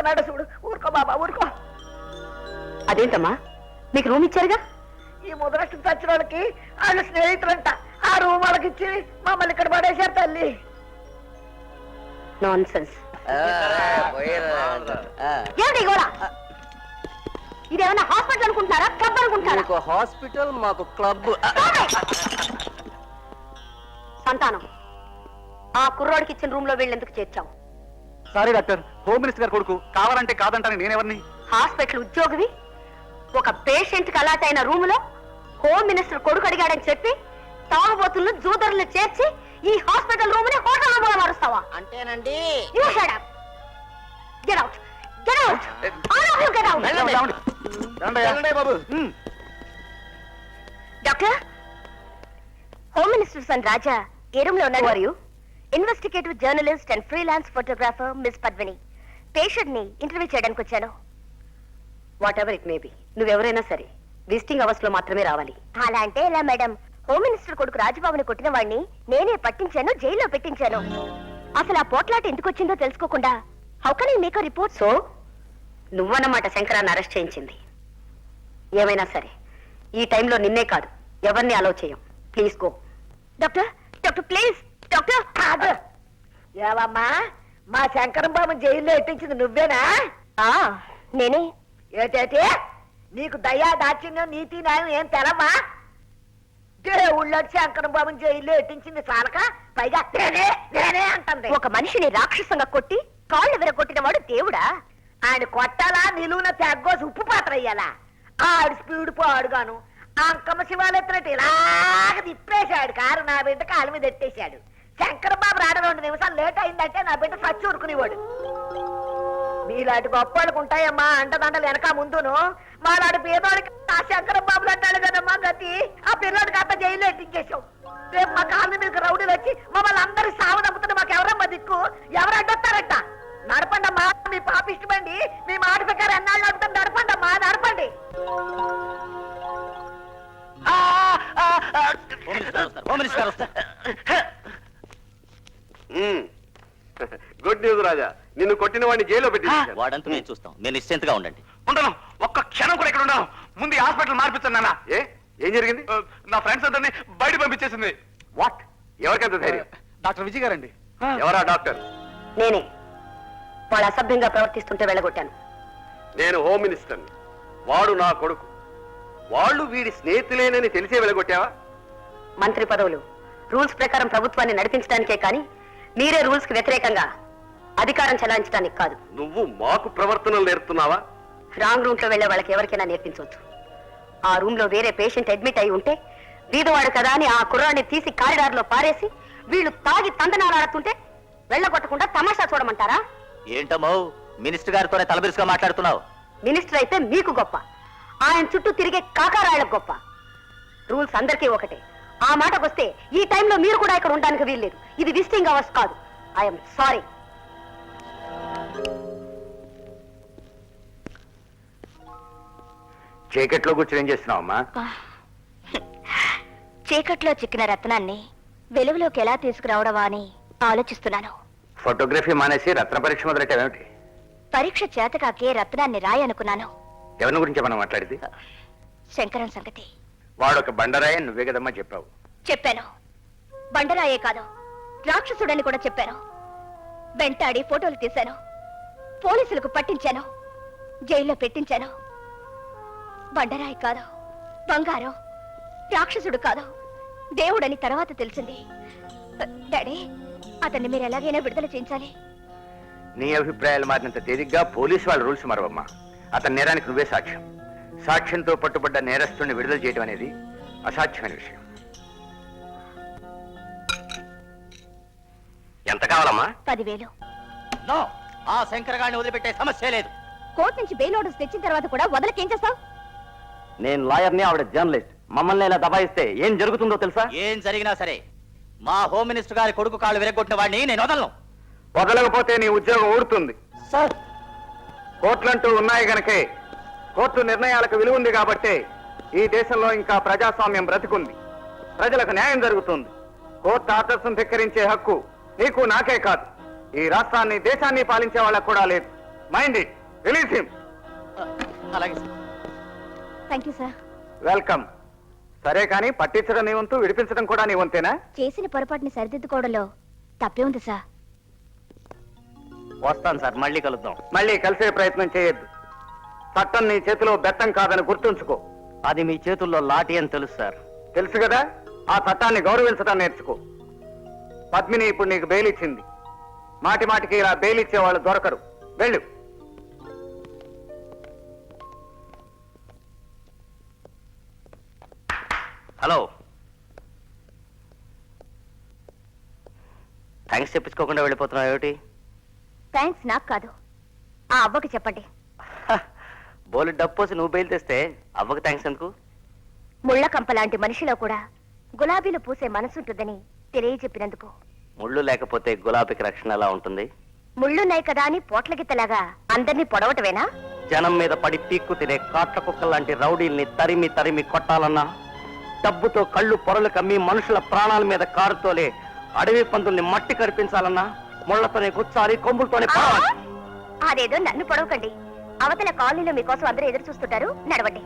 ఎట్టబోతున్నాడు చూడు. ఊరుకో బాబా ఊరుకో. అదేంటమ్మా మీకు రూమ్ ఇచ్చారుగా? ఈ ముదరష్టం చచ్చిన వాళ్ళకి వాళ్ళ స్నేహితులంట ఆ రూమ్ వాళ్ళకి ఇచ్చి మమ్మల్ని ఇక్కడ పడేశారు తల్లి. Non sense. ఇదేమన్నా హాస్పిటల్ అనుకుంటున్నారా, క్లబ్ అనుకుంటున్నారా? హాస్పిటల్ మాకు క్లబ్. సంతానం, ఆ కుర్రోడికి ఇచ్చిన రూమ్ లో వీళ్ళు ఎందుకు చేర్చావు? సారీ డాక్టర్, హోమ్ మినిస్టర్ గారు కొడుకు, కావాలంటే కాదంటాను నేనెవరిని? హాస్పిటల్ ఉద్యోగివి ఒక పేషెంట్ కి అలాట్ అయిన రూమ్ లో హోమ్ మినిస్టర్ కొడుకు అడిగాడని చెప్పి తాగుబోతులను జూదరులు చేర్చి ఈ హాస్పిటల్ రూమ్ ని హోటల్ రూమ్ లో మారుస్తావా? అంటేనండి. You shut up. Get out. Get out. All of you get out. బాబు. Doctor, home minister son Raja ఏ రూమ్ లో ఉన్నారు? Who are you? Investigative journalist and freelance photographer miss Padmini. Patient ని interview చేయడానికి వచ్చాను. Whatever it may be, నువ్వెవరైనా సరే visiting hours లో మాత్రమే రావాలి. అలా అంటే ఎలా మేడం? హోమ్ మినిస్టర్ కొడుకు రాజబాబుని కొట్టిన వాడిని నేనే పట్టించాను, జైల్లో పెట్టించాను. అసలు ఆ పోట్లాట ఎందుకు వచ్చిందో తెలుసుకోకుండా how can I make a report? So నువ్వన్నమాట శంకరాన్ని అరెస్ట్ చేయించింది. ఏమైనా సరే ఈ టైంలో నిన్నే కాదు ఎవరిని అలౌ చేయం. Please go. Doctor, doctor please. Doctor కాదు. ఏవమ్మా మా శంకరం బాబు జైల్లో ఎట్టించింది నువ్వేనా? నేనే. ఏటేటి నీకు దయా దాచిన్యం నీతి న్యాయం ఏం తెలవా? దేవుళ్ళ శంకరం బాబుని జైల్లో ఎట్టించింది చాలక పైగా నేనే నేనే అంటుంది. ఒక మనిషిని రాక్షసంగా కొట్టి కాళ్ళు విరగొట్టిన వాడు దేవుడా? ఆయన కొట్టాలా, నిలువున తెగ్గోసి ఉప్పు పాత్ర అయ్యాలా? ఆడు స్పీడ్ పాడుగాను అంకమ్మ శివాలెత్తినట్టు ఇలాగ తిప్పేశాడు కారు. నా బిడ్డ కాలు మీద ఎట్టేశాడు. శంకరం బాబు రాడ 2 నిమిషాలు లేట్ అయిందంటే నా బిడ్డ సచ్చి ఊరుకునేవాడు. మీలాంటి గొప్ప వాళ్ళకు ఉంటాయమ్మా అంటదండలు వెనక ముందును. మాలాంటి పేదవాడికి ఆ శంకరం బాబులు అంటాడు కదమ్మా గతి. ఆ పిల్లోడికి అంతా జైల్లో ఎట్టించేసావు. రేపు మా కాలనీ మీకు రౌడీలు వచ్చి మమ్మల్ని అందరూ సాగు నమ్ముతుంటే మాకు ఎవరమ్మా దిక్కు? ఎవరు అడ్డొస్తారట? నడపండమ్మా మీ పాప ఇష్టమండి. మీ మాట ప్రకారం ఎన్నాళ్ళు నడుపుతాం. నడపండమ్మా నడపండి. గుడ్ న్యూస్ రాజా, నిన్ను కొట్టిన వాడిని జైల్లో పెట్టి వాడంతా మేము చూస్తాం, మీరు నిశ్చింతగా ఉండండి. ఉండను, ఒక్క క్షణం కూడా ఇక్కడ ఉండను. ముందు హాస్పిటల్ మార్పించాను నాన్న. ఏం జరిగింది? నా ఫ్రెండ్స్ అందరినీ బయట పంపించేసింది. వాట్? ఎవరికంత ధైర్యం? డాక్టర్ విజయ్ గారండి. ఎవరా డాక్టర్? నేనే. వాడు అసభ్యంగా ప్రవర్తిస్తుంటే వెళ్ళగొట్టాను. నేను హోమ్ మినిస్టర్ని, వాడు నా కొడుకు. వాళ్ళు వీడి స్నేహితులేనని తెలిసే వెళ్ళగొట్టావా? మంత్రి పదవులు రూల్స్ ప్రకారం ప్రభుత్వాన్ని నడిపించడానికే కానీ మీరే రూల్స్ కి వ్యతిరేకంగా అధికారం చెలాయించడానికి కాదు. నువ్వు మాకు ప్రవర్తనలు నేర్పుతున్నావా? రాంగ్ రూమ్ లో వెళ్లే వాళ్ళకి ఎవరికైనా నేర్పించవచ్చు. ఆ రూమ్ లో వేరే పేషెంట్ అడ్మిట్ అయి ఉంటే వీధవాడు కదా అని ఆ కుర్రాన్ని తీసి కారిడార్ లో పారేసి వీళ్ళు తాగి తందనాలాడుతుంటే వెళ్ళగొట్టకుండా తమాషా చూడమంటారా? ఏంటమ్మో మినిస్టర్ గారితోనే తలబిరుసుగా మాట్లాడుతున్నావు? మినిస్టర్ అయితే మీకు గొప్ప, ఆయన చుట్టూ తిరిగే కాకారాళ్లకు గొప్ప. రూల్స్ అందరికీ ఒకటే. ఆ మాటకొస్తే ఈ టైంలో మీరు కూడా ఇక్కడ ఉండడానికి వీల్లేదు. ఇది విజిటింగ్ అవర్స్ కాదు. I'm sorry. చీకట్లో కూర్చొని ఏం చేస్తున్నావమ్మా? చీకట్లో చిక్కిన రత్నాన్ని వెలుగులోకి ఎలా తీసుకురావడమా అని ఆలోచిస్తున్నాను. ఫోటోగ్రఫీ మానేసి రత్న పరీక్ష మొదలెట్టావేమిటి? పరీక్ష చేతకాకే రత్నాన్ని రాయనుకున్నాను. ఎవరిని గురించి మనం మాట్లాడింది? శంకరం సంగతి. వాడొక బండరాయ, నువ్వే కదమ్మా చెప్పావు. చెప్పాను. బండరాయే కాదు, రాక్షసుడని కూడా చెప్పాను. వెంటాడి ఫోటోలు తీశాను, పోలీసులకు పట్టించాను, జైల్లో పెట్టించాను. బండరాయి కాదు, బంగారం, రాక్షసుడు కాదు, దేవుడని తర్వాత తెలిసింది. డాడీ, అతన్ని మీరు ఎలాగైనా విడుదల చేయించాలి. నీ అభిప్రాయాలు మారినంత తేలిగ్గా పోలీసు వాళ్ళ రూల్స్ మరవమ్మా. అతని నేరానికి నువ్వే సాక్ష్యం. సాక్ష్యంతో పట్టుబడ్డ నేరస్తుడిని విడుదల చేయడం అనేది అసాధ్యమైన విషయం. ఎంత కావాలమ్మా? 10,000. నో, ఆ శంకర్ గారిని వదిలిపెట్టే సమస్య లేదు. కోర్టు నుంచి బెయిల్ ఆర్డర్స్ తెచ్చిన తర్వాత కూడా వదలకేం చేస్తావు? నేను లాయర్ని, ఆవిడ జర్నలిస్ట్. మమ్మల్ని ఇలా దబాయిస్తే ఏం జరుగుతుందో తెలుసా? ఏం జరిగినా సరే మా హోమ్ మినిస్టర్ గారి కొడుకు కాళ్ళు విరగొట్టిన వాడిని నేను వదలను. వదలకపోతే నీ ఉద్యోగం ఊడుతుంది. సార్, కోర్టులంటూ ఉన్నాయి గనకే, కోర్టు నిర్ణయాలకు విలువ ఉంది కాబట్టే ఈ దేశంలో ఇంకా ప్రజాస్వామ్యం బ్రతికుంది. ప్రజలకు న్యాయం జరుగుతుంది. కోర్టు ఆదర్శం ధిక్కరించే హక్కు నీకు నాకే కాదు, ఈ రాష్ట్రాన్ని దేశాన్ని పాలించే వాళ్ళకు కూడా లేదు. Mind it, release him. అలాగే sir. Thank you sir. Welcome. సరే కానీ పట్టించడం నీ వంతు, విడిపించడం కూడా నీ వంతేనా? చేసిన పొరపాటుని సరిదిద్దుకోవడంలో తప్పే ఉంది సార్. వస్తాను సార్, మళ్ళీ కలుద్దాం. మళ్ళీ కలిసే ప్రయత్నం చేయొద్దు. చట్టం నీ చేతిలో బెత్తం కాదని గుర్తుంచుకో. అది మీ చేతుల్లో లాఠీ అని తెలుసు సార్. తెలుసు కదా, ఆ చట్టాన్ని గౌరవించడం నేర్చుకో. పద్మిని ఇప్పుడు నీకు బెయిల్ ఇచ్చింది. మాటి మాటికి ఇలా బెయిల్ ఇచ్చే వాళ్ళు దొరకరు. వెళ్ళు. హలో, థ్యాంక్స్ చెప్పించుకోకుండా వెళ్ళిపోతున్నావు ఏమిటి? థ్యాంక్స్ నాకు కాదు, ఆ అవ్వకి చెప్పండి. బోలు డబ్బోసి నువ్వు బెయిల్ తెస్తే అవ్వకు థ్యాంక్స్ ఎందుకు? ముళ్ళ కంప లాంటి మనిషిలో కూడా గులాబీలు పూసే మనసుంటుందని తెలియజెప్పినందుకు. ముళ్ళు లేకపోతే గులాబీకి రక్షణ ఎలా ఉంటుంది? ముళ్ళున్నాయి కదా అని పోట్లగిత్తలాగా అందరినీ పొడవటమేనా? జనం మీద పడి పీక్కు తినే కాట్ల కుక్కలాంటి రౌడీల్ని తరిమి తరిమి కొట్టాలన్నా, డబ్బుతో కళ్ళు పొరలు కమ్మి మనుషుల ప్రాణాల మీద కారుతోలే అడవి పందుల్ని మట్టి కరిపించాలన్నా ముళ్లతోనే గుచ్చాలి, కొమ్ములతోనే పడవాలి. అదేదో నన్ను పొడవకండి. అవతల కాలనీలో మీకోసం అందరూ ఎదురు చూస్తుంటారు, నడవండి.